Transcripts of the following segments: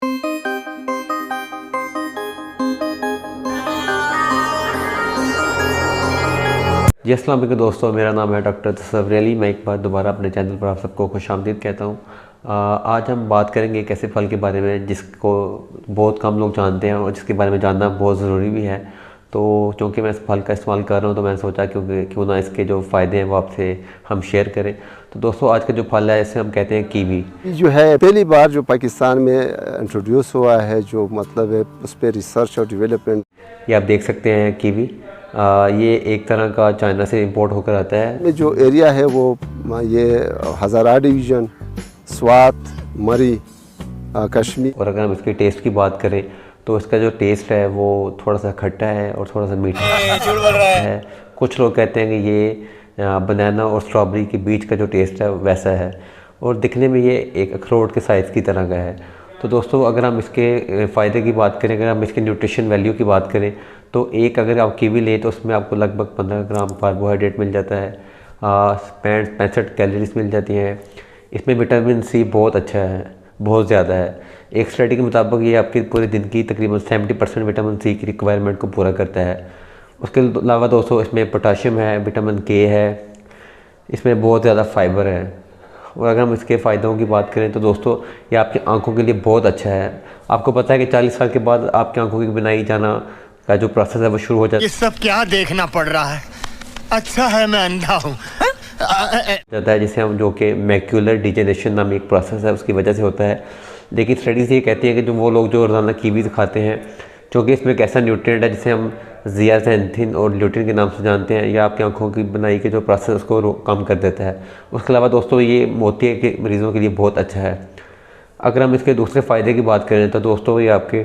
जी अस्सलाम वालेकुम दोस्तों, मेरा नाम है डॉक्टर तसव्वुर अली। मैं एक बार दोबारा अपने चैनल पर आप सबको खुशामदीद कहता हूँ। आज हम बात करेंगे एक ऐसे फल के बारे में जिसको बहुत कम लोग जानते हैं और जिसके बारे में जानना बहुत ज़रूरी भी है। तो क्योंकि मैं इस फल का इस्तेमाल कर रहा हूँ तो मैंने सोचा क्यों ना इसके जो फ़ायदे हैं वो आपसे हम शेयर करें। तो दोस्तों, आज का जो फल है इसे हम कहते हैं कीवी। जो है पहली बार जो पाकिस्तान में इंट्रोड्यूस हुआ है, जो मतलब है उस पर रिसर्च और डेवलपमेंट। ये आप देख सकते हैं कीवी। ये एक तरह का चाइना से इंपोर्ट होकर आता है। में जो एरिया है वो ये हज़ारा डिवीज़न, स्वात, मरी, कश्मीर। और अगर हम इसके टेस्ट की बात करें तो इसका जो टेस्ट है वो थोड़ा सा खट्टा है और थोड़ा सा मीठा है। कुछ लोग कहते हैं कि ये बनाना और स्ट्रॉबेरी के बीच का जो टेस्ट है वैसा है, और दिखने में ये एक अखरोट के साइज़ की तरह का है। तो दोस्तों, अगर हम इसके फ़ायदे की बात करें, अगर हम इसके न्यूट्रिशन वैल्यू की बात करें तो एक अगर आप कीवी लें तो उसमें आपको लगभग 15 ग्राम कार्बोहाइड्रेट मिल जाता है, 65 कैलोरीज मिल जाती हैं। इसमें विटामिन सी बहुत अच्छा है, बहुत ज़्यादा है। एक स्टडी के मुताबिक ये आपके पूरे दिन की तकरीबन 70% विटामिन सी की रिक्वायरमेंट को पूरा करता है। उसके अलावा दोस्तों, इसमें पोटाशियम है, विटामिन के है, इसमें बहुत ज़्यादा फाइबर है। और अगर हम इसके फ़ायदों की बात करें तो दोस्तों, ये आपकी आंखों के लिए बहुत अच्छा है। आपको पता है कि 40 साल के बाद आपकी आंखों की बिनाई जाना का जो प्रोसेस है वो शुरू हो जाता है। ये सब क्या देखना पड़ रहा है? अच्छा है मैं अंधा हूँ जाता है, जिसे हम जो कि मैक्यूलर डिजेनरेशन नामी एक प्रोसेस है उसकी वजह से होता है। लेकिन स्टडीज़ ये कहती हैं कि जो वो लोग जो रोज़ाना कीवीज़ खाते हैं, क्योंकि इसमें एक ऐसा न्यूट्रिएंट है जिसे हम ज़ियाज़ैंथिन और ल्यूटिन के नाम से जानते हैं, या आपकी आंखों की बनाई के जो प्रोसेस उसको कम कर देता है। उसके अलावा दोस्तों, ये मोतिया के मरीज़ों के लिए बहुत अच्छा है। अगर हम इसके दूसरे फ़ायदे की बात करें तो दोस्तों, ये आपके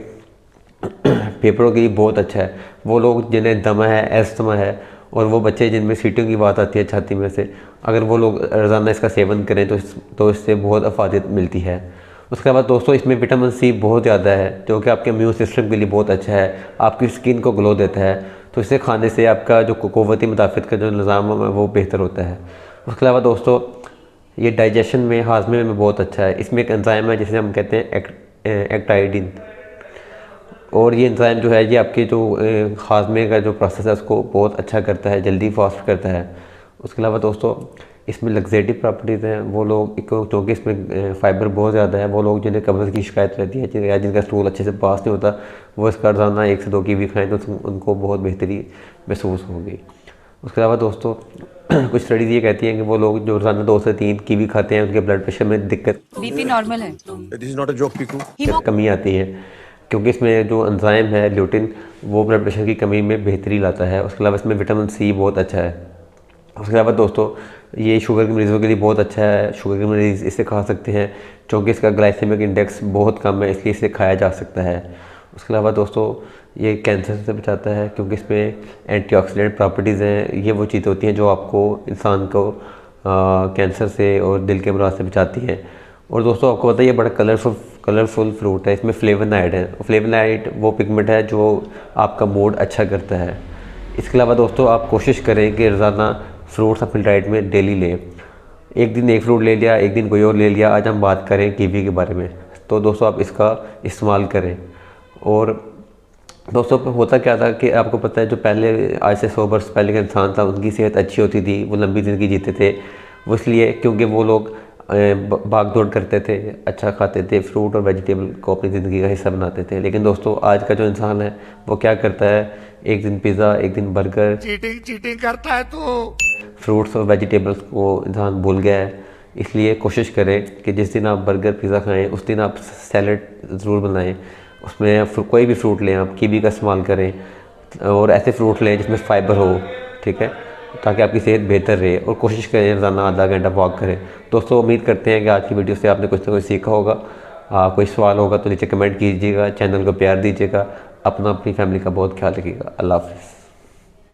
फेफड़ों के लिए बहुत अच्छा है। वो लोग जिन्हें दमा है, एस्थमा है, और वो बच्चे जिनमें सीटियों की बात आती है छाती में से, अगर वो लोग रोज़ाना इसका सेवन करें तो इससे बहुत अफादत मिलती है। उसके बाद दोस्तों, इसमें विटामिन सी बहुत ज़्यादा है जो कि आपके इम्यून सिस्टम के लिए बहुत अच्छा है, आपकी स्किन को ग्लो देता है। तो इसे खाने से आपका जो क़ुव्वती मुदाफ़त का जो निज़ाम है वो बेहतर होता है। उसके अलावा दोस्तों, ये डाइजेशन में, हाजमे में बहुत अच्छा है। इसमें एक एंजाइम है जिसे हम कहते हैं एक्टाइडिन, और ये एंजाइम जो है ये आपके जो हाजमे का जो प्रोसेस है उसको बहुत अच्छा करता है, जल्दी फास्ट करता है। उसके अलावा दोस्तों, इसमें लग्जेटिव प्रॉपर्टीज़ हैं। वो लोग क्योंकि इसमें फ़ाइबर बहुत ज़्यादा है, वो लोग जिन्हें कब्ज़ की शिकायत रहती है या जिनका स्टूल अच्छे से पास नहीं होता, वो इसका रोज़ाना 1 से 2 कीवी खाएँ तो उनको बहुत बेहतरी महसूस होगी। उसके अलावा दोस्तों, कुछ स्टडीज़ ये कहती हैं कि वो लोग जो रोज़ाना 2 से 3 कीवी खाते हैं उनके ब्लड प्रेशर में बीपी नॉर्मल है। This is not a joke Piku. कमी आती है, क्योंकि इसमें जो एंजाइम है ल्यूटिन, वो ब्लड प्रेशर की कमी में बेहतरी लाता है। उसके अलावा इसमें विटामिन सी बहुत अच्छा है। उसके अलावा दोस्तों, ये शुगर के मरीज़ों के लिए बहुत अच्छा है। शुगर के मरीज़ इसे खा सकते हैं क्योंकि इसका ग्लाइसेमिक इंडेक्स बहुत कम है, इसलिए इसे खाया जा सकता है। उसके अलावा दोस्तों, ये कैंसर से बचाता है क्योंकि इसमें एंटीऑक्सीडेंट प्रॉपर्टीज़ हैं। ये वो चीज़ें होती हैं जो आपको, इंसान को कैंसर से और दिल के अमराज से बचाती हैं। और दोस्तों, आपको पता है ये बड़ा कलरफुल फ्रूट है। इसमें फ्लेवोनाइड है। फ्लेवोनाइड वो पिगमेंट है जो आपका मूड अच्छा करता है। इसके अलावा दोस्तों, आप कोशिश करें कि रोज़ाना फ्रूट्स अपनी डाइट में डेली लें। एक दिन एक फ्रूट ले लिया, एक दिन कोई और ले लिया। आज हम बात करें कीवी के बारे में, तो दोस्तों आप इसका इस्तेमाल करें। और दोस्तों, होता क्या था कि आपको पता है, जो पहले आज से 100 वर्ष पहले का इंसान था उनकी सेहत अच्छी होती थी, वो लंबी ज़िंदगी जीते थे। वो इसलिए क्योंकि वो लोग भाग दौड़ करते थे, अच्छा खाते थे, फ्रूट और वेजिटेबल को अपनी ज़िंदगी का हिस्सा बनाते थे। लेकिन दोस्तों, आज का जो इंसान है वो क्या करता है, एक दिन पिज़्ज़ा, एक दिन बर्गर, चीटिंग करता है तो फ्रूट्स और वेजिटेबल्स को इंसान भूल गया है। इसलिए कोशिश करें कि जिस दिन आप बर्गर, पिज़्ज़ा खाएं उस दिन आप सैलड ज़रूर बनाएं। उसमें कोई भी फ्रूट लें, आप कीवी का इस्तेमाल करें, और ऐसे फ्रूट लें जिसमें फ़ाइबर हो, ठीक है, ताकि आपकी सेहत बेहतर रहे। और कोशिश करें रोज़ाना आधा घंटा वॉक करें। दोस्तों, उम्मीद करते हैं कि आज की वीडियो से आपने कुछ ना कुछ सीखा होगा। कोई सवाल होगा तो नीचे कमेंट कीजिएगा, चैनल को प्यार दीजिएगा, अपनी फैमिली का बहुत ख्याल रखिएगा। अल्लाह हाफ़िज़।